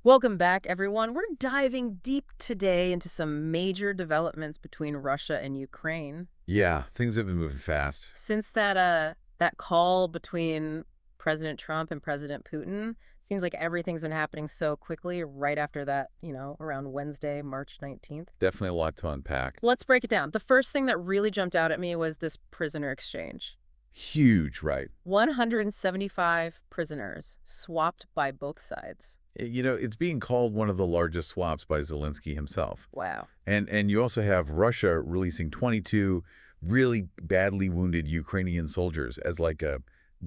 Welcome back, everyone. We're diving deep today into some major developments between Russia and Ukraine. Yeah, things have been moving fast. Since that call between President Trump and President Putin, seems like everything's been happening so quickly right after that, around Wednesday, March 19th. Definitely a lot to unpack. Let's break it down. The first thing that really jumped out at me was this prisoner exchange. Huge, right? 175 prisoners swapped by both sides. It's being called one of the largest swaps by Zelensky himself. Wow. And you also have Russia releasing 22 really badly wounded Ukrainian soldiers as like a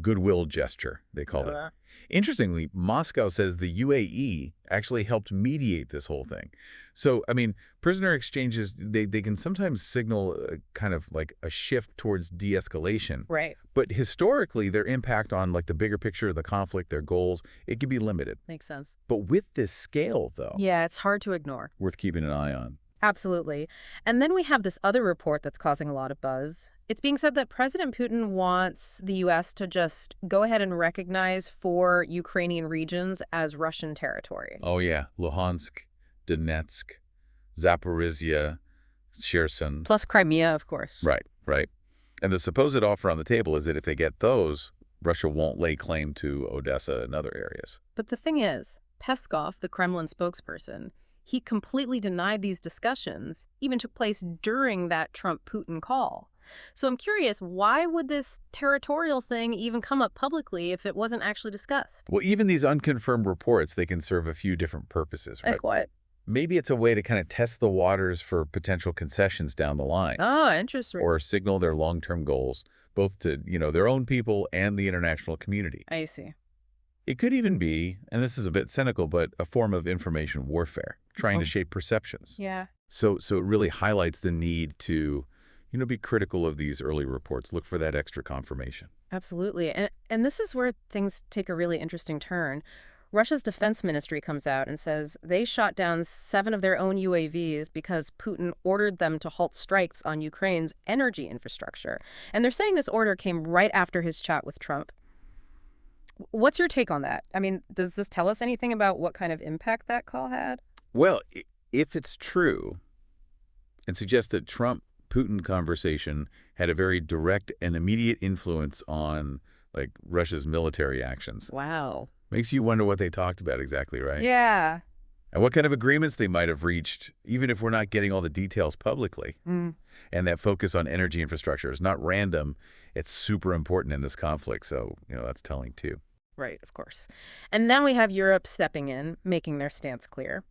goodwill gesture, they called it. Interestingly, Moscow says the UAE actually helped mediate this whole thing. So, I mean, prisoner exchanges, they can sometimes signal kind of like a shift towards de-escalation. Right. But historically, their impact on like the bigger picture of the conflict, their goals, it can be limited. Makes sense. But with this scale, though, Yeah, it's hard to ignore. worth keeping an eye on. Absolutely. And then we have this other report that's causing a lot of buzz. It's being said that President Putin wants the U.S. to just go ahead and recognize 4 Ukrainian regions as Russian territory. Oh, yeah. Luhansk, Donetsk, Zaporizhia, Kherson. Plus Crimea, of course. Right, right. And the supposed offer on the table is that if they get those, Russia won't lay claim to Odessa and other areas. But the thing is, Peskov, the Kremlin spokesperson, he completely denied these discussions even took place during that Trump-Putin call. So I'm curious, why would this territorial thing even come up publicly if it wasn't actually discussed? Well, even these unconfirmed reports, they can serve a few different purposes, right? Like what? Maybe it's a way to kind of test the waters for potential concessions down the line Oh, interesting. or signal their long-term goals, both to, their own people and the international community. I see. It could even be, and this is a bit cynical, but a form of information warfare, trying to shape perceptions. Yeah. So it really highlights the need to, be critical of these early reports. Look for that extra confirmation. Absolutely. And this is where things take a really interesting turn. Russia's defense ministry comes out and says they shot down 7 of their own UAVs because Putin ordered them to halt strikes on Ukraine's energy infrastructure. And they're saying this order came right after his chat with Trump. What's your take on that? I mean, does this tell us anything about what kind of impact that call had? Well, if it's true, it suggests that Trump-Putin conversation had a very direct and immediate influence on, like, Russia's military actions. Wow. Makes you wonder what they talked about exactly, right? Yeah. And what kind of agreements they might have reached, even if we're not getting all the details publicly. Mm. And that focus on energy infrastructure is not random. It's super important in this conflict. So, that's telling too. Right, of course. And then we have Europe stepping in, making their stance clear.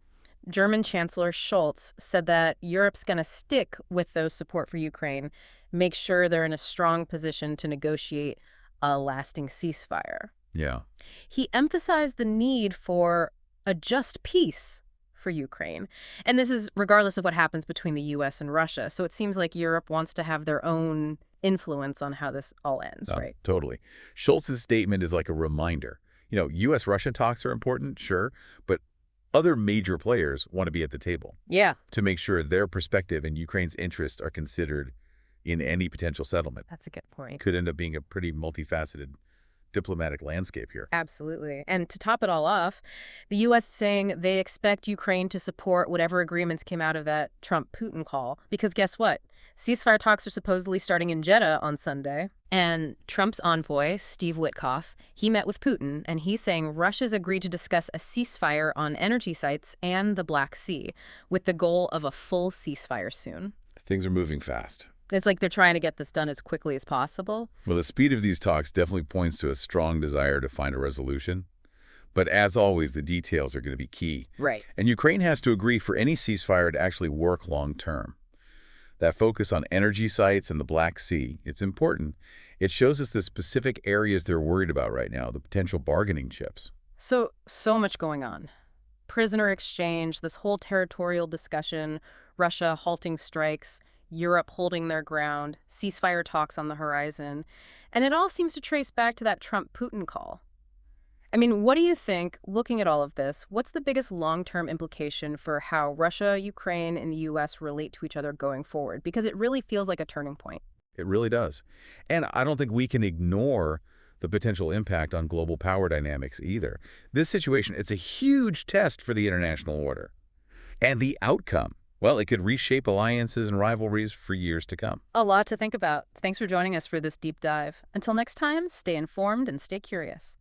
German Chancellor Scholz said that Europe's going to stick with those support for Ukraine, make sure they're in a strong position to negotiate a lasting ceasefire. Yeah. He emphasized the need for a just peace for Ukraine. And this is regardless of what happens between the U.S. and Russia. So it seems like Europe wants to have their own influence on how this all ends, right? Totally. Scholz's statement is like a reminder. U.S.-Russia talks are important, sure, but other major players want to be at the table. Yeah. To make sure their perspective and Ukraine's interests are considered in any potential settlement. That's a good point. Could end up being a pretty multifaceted diplomatic landscape here. Absolutely. And to top it all off, the U.S. saying they expect Ukraine to support whatever agreements came out of that Trump-Putin call. Because guess what? Ceasefire talks are supposedly starting in Jeddah on Sunday. And Trump's envoy, Steve Witkoff, he met with Putin, and he's saying Russia's agreed to discuss a ceasefire on energy sites and the Black Sea, with the goal of a full ceasefire soon. Things are moving fast. It's like they're trying to get this done as quickly as possible. Well, the speed of these talks definitely points to a strong desire to find a resolution. But as always, the details are going to be key. Right. And Ukraine has to agree for any ceasefire to actually work long term. That focus on energy sites and the Black Sea, it's important. It shows us the specific areas they're worried about right now, the potential bargaining chips. So much going on. Prisoner exchange, this whole territorial discussion, Russia halting strikes, Europe holding their ground, ceasefire talks on the horizon. And it all seems to trace back to that Trump-Putin call. I mean, what do you think, looking at all of this, what's the biggest long-term implication for how Russia, Ukraine, and the U.S. relate to each other going forward? Because it really feels like a turning point. It really does. And I don't think we can ignore the potential impact on global power dynamics either. This situation, it's a huge test for the international order. And the outcome, well, it could reshape alliances and rivalries for years to come. A lot to think about. Thanks for joining us for this deep dive. Until next time, stay informed and stay curious.